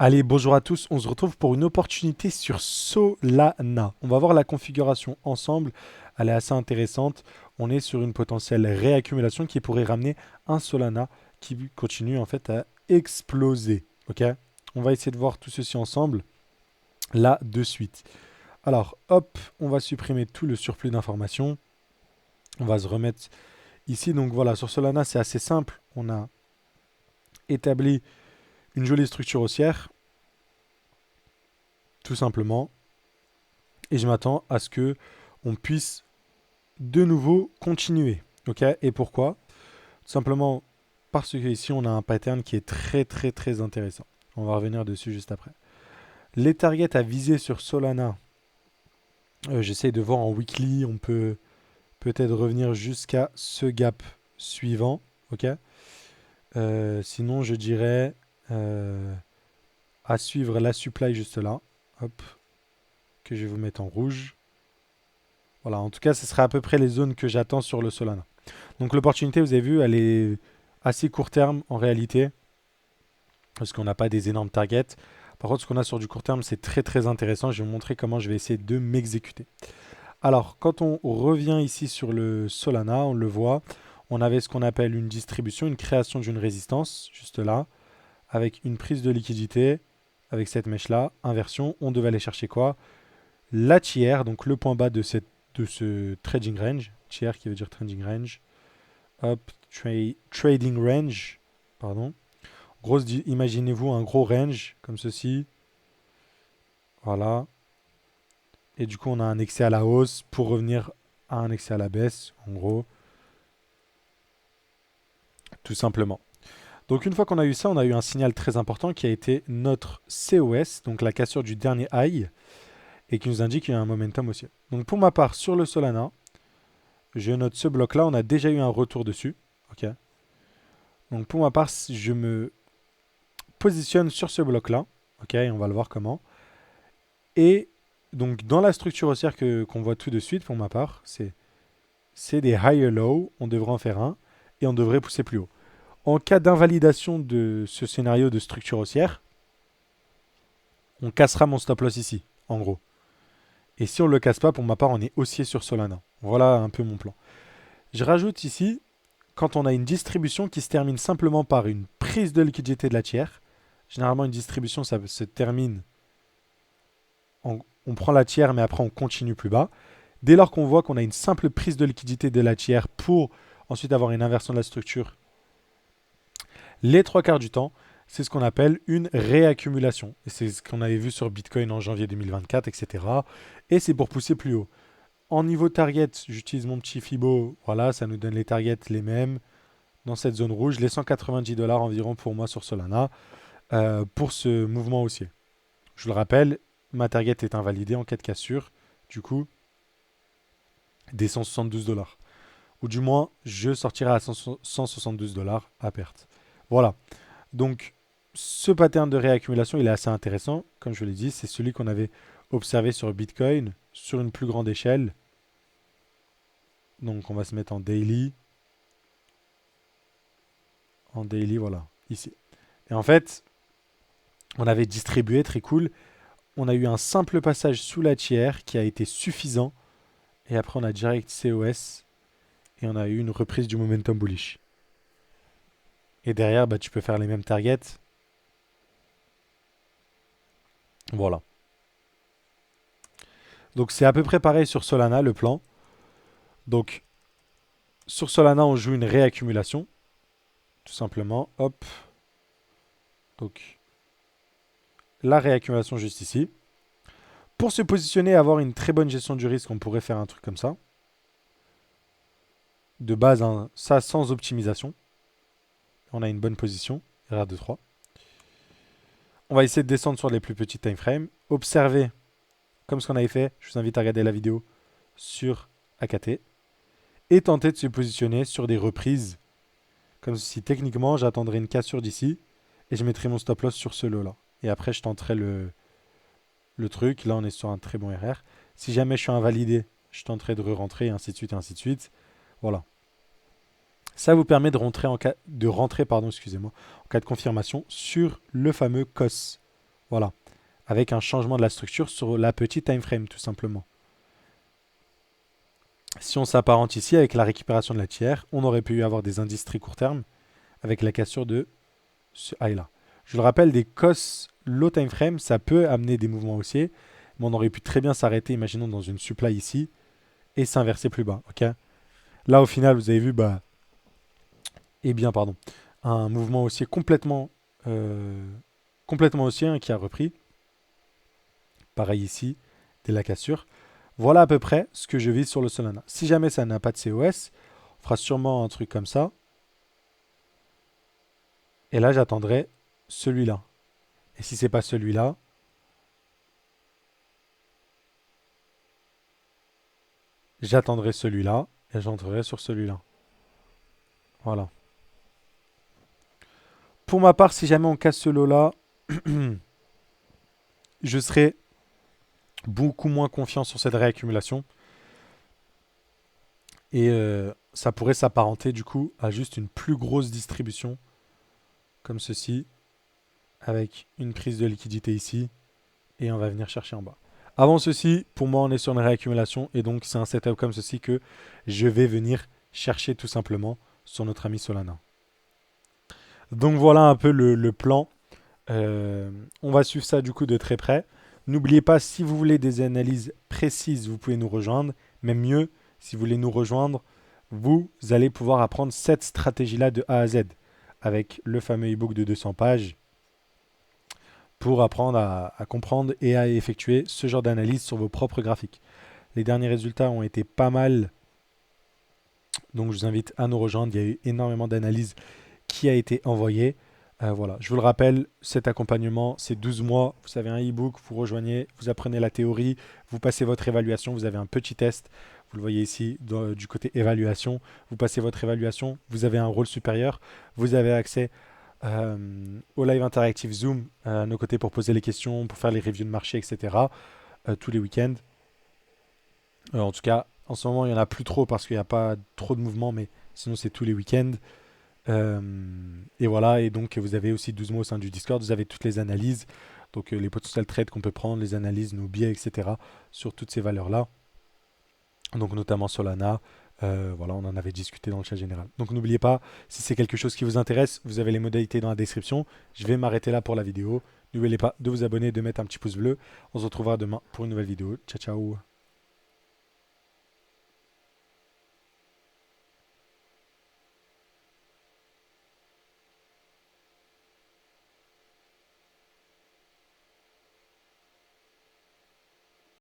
Allez, bonjour à tous. On se retrouve pour une opportunité sur Solana. On va voir la configuration ensemble. Elle est assez intéressante. On est sur une potentielle réaccumulation qui pourrait ramener un Solana qui continue en fait à exploser. Ok. On va essayer de voir tout ceci ensemble là de suite. Alors, hop, on va supprimer tout le surplus d'informations. On va se remettre ici. Donc voilà, sur Solana, c'est assez simple. On a établi une jolie structure haussière, tout simplement. Et je m'attends à ce que on puisse de nouveau continuer. Ok. Et pourquoi? Tout simplement parce que ici on a un pattern qui est très intéressant. On va revenir dessus juste après. Les targets à viser sur Solana, j'essaye de voir en weekly, on peut peut-être revenir jusqu'à ce gap suivant. Ok. Sinon je dirais à suivre la supply juste là. Hop, que je vais vous mettre en rouge. Voilà, en tout cas, ce sera à peu près les zones que j'attends sur le Solana. Donc l'opportunité, vous avez vu, elle est assez court terme en réalité, parce qu'on n'a pas des énormes targets. Par contre, ce qu'on a sur du court terme, c'est très intéressant. Je vais vous montrer comment je vais essayer de m'exécuter. Alors, quand on revient ici sur le Solana, on le voit, on avait ce qu'on appelle une distribution, une création d'une résistance, juste là, avec une prise de liquidité, avec cette mèche-là, inversion. On devait aller chercher quoi? La tiers, donc le point bas de ce trading range. Tiers qui veut dire trading range. Hop, trading range, pardon. Grosse, imaginez-vous un gros range comme ceci. Voilà. Et du coup, on a un excès à la hausse pour revenir à un excès à la baisse, en gros. Tout simplement. Donc une fois qu'on a eu ça, on a eu un signal très important qui a été notre COS, donc la cassure du dernier high, et qui nous indique qu'il y a un momentum aussi. Donc pour ma part, sur le Solana, je note ce bloc-là, on a déjà eu un retour dessus. Ok. Donc pour ma part, je me positionne sur ce bloc-là. Ok, et on va le voir comment. Et donc dans la structure haussière qu'on voit tout de suite, pour ma part, c'est des higher low. On devrait en faire un et on devrait pousser plus haut. En cas d'invalidation de ce scénario de structure haussière, on cassera mon stop loss ici, en gros. Et si on ne le casse pas, pour ma part, on est haussier sur Solana. Voilà un peu mon plan. Je rajoute ici, quand on a une distribution qui se termine simplement par une prise de liquidité de la tiers, généralement une distribution, ça se termine, on prend la tiers, mais après on continue plus bas. Dès lors qu'on voit qu'on a une simple prise de liquidité de la tiers pour ensuite avoir une inversion de la structure, les trois quarts du temps, c'est ce qu'on appelle une réaccumulation. Et c'est ce qu'on avait vu sur Bitcoin en janvier 2024, etc. Et c'est pour pousser plus haut. En niveau target, j'utilise mon petit Fibo. Voilà, ça nous donne les targets les mêmes dans cette zone rouge. Les 190 $ environ pour moi sur Solana pour ce mouvement haussier. Je le rappelle, ma target est invalidée en cas de cassure. Du coup, des 172 $. Ou du moins, je sortirai à 172 $ à perte. Voilà. Donc, ce pattern de réaccumulation, il est assez intéressant. Comme je vous l'ai dit, c'est celui qu'on avait observé sur Bitcoin sur une plus grande échelle. Donc, on va se mettre en daily. En daily, voilà, ici. Et en fait, on avait distribué, très cool. On a eu un simple passage sous la tiers qui a été suffisant. Et après, on a direct COS. Et on a eu une reprise du momentum bullish. Et derrière, bah, tu peux faire les mêmes targets. Voilà. Donc c'est à peu près pareil sur Solana, le plan. Donc sur Solana, on joue une réaccumulation. Tout simplement. Hop. Donc la réaccumulation juste ici. Pour se positionner et avoir une très bonne gestion du risque, on pourrait faire un truc comme ça. De base, hein, ça sans optimisation. On a une bonne position. RA 2, 3. On va essayer de descendre sur les plus petits time frames. Observer, comme ce qu'on avait fait. Je vous invite à regarder la vidéo sur AKT. Et tenter de se positionner sur des reprises. Comme si techniquement, j'attendrais une cassure d'ici. Et je mettrai mon stop loss sur ce lot-là. Et après, je tenterai le truc. Là, on est sur un très bon RR. Si jamais je suis invalidé, je tenterai de re-rentrer, et ainsi de suite, et ainsi de suite. Voilà. Ça vous permet de rentrer, excusez-moi, en cas de confirmation sur le fameux COS. Voilà. Avec un changement de la structure sur la petite time frame, tout simplement. Si on s'apparente ici avec la récupération de la tiers, on aurait pu avoir des indices très court terme avec la cassure de ce high là. Je le rappelle, des cos low time frame, ça peut amener des mouvements haussiers, mais on aurait pu très bien s'arrêter, imaginons dans une supply ici, et s'inverser plus bas. Ok. Là, au final, vous avez vu, pardon, un mouvement haussier complètement haussier hein, qui a repris. Pareil ici, dès la cassure. Voilà à peu près ce que je vise sur le Solana. Si jamais ça n'a pas de COS, on fera sûrement un truc comme ça. Et là, j'attendrai celui-là. Et si c'est pas celui-là, j'attendrai celui-là et j'entrerai sur celui-là. Voilà. Pour ma part, si jamais on casse ce lot-là, je serai beaucoup moins confiant sur cette réaccumulation. Et ça pourrait s'apparenter du coup à juste une plus grosse distribution, comme ceci, avec une prise de liquidité ici, et on va venir chercher en bas. Avant ceci, pour moi, on est sur une réaccumulation, et donc c'est un setup comme ceci que je vais venir chercher tout simplement sur notre ami Solana. Donc voilà un peu le plan. On va suivre ça du coup de très près. N'oubliez pas, si vous voulez des analyses précises, vous pouvez nous rejoindre. Même mieux, si vous voulez nous rejoindre, vous allez pouvoir apprendre cette stratégie-là de A à Z avec le fameux e-book de 200 pages pour apprendre à comprendre et à effectuer ce genre d'analyse sur vos propres graphiques. Les derniers résultats ont été pas mal, donc je vous invite à nous rejoindre. Il y a eu énormément d'analyses qui a été envoyée. Voilà, je vous le rappelle, cet accompagnement, c'est 12 mois. Vous avez un e-book, vous rejoignez, vous apprenez la théorie, vous passez votre évaluation, vous avez un petit test. Vous le voyez ici du côté évaluation. Vous passez votre évaluation, vous avez un rôle supérieur, vous avez accès au live interactif Zoom à nos côtés pour poser les questions, pour faire les reviews de marché, etc. Tous les week-ends. En tout cas, en ce moment, il n'y en a plus trop parce qu'il n'y a pas trop de mouvements, mais sinon, c'est tous les week-ends. Et voilà, et donc vous avez aussi 12 mots au sein du Discord, vous avez toutes les analyses, donc les potentiels trades qu'on peut prendre, les analyses, nos biais, etc. sur toutes ces valeurs-là. Donc notamment Solana, voilà, on en avait discuté dans le chat général. Donc n'oubliez pas, si c'est quelque chose qui vous intéresse, vous avez les modalités dans la description. Je vais m'arrêter là pour la vidéo. N'oubliez pas de vous abonner, de mettre un petit pouce bleu. On se retrouvera demain pour une nouvelle vidéo. Ciao, ciao.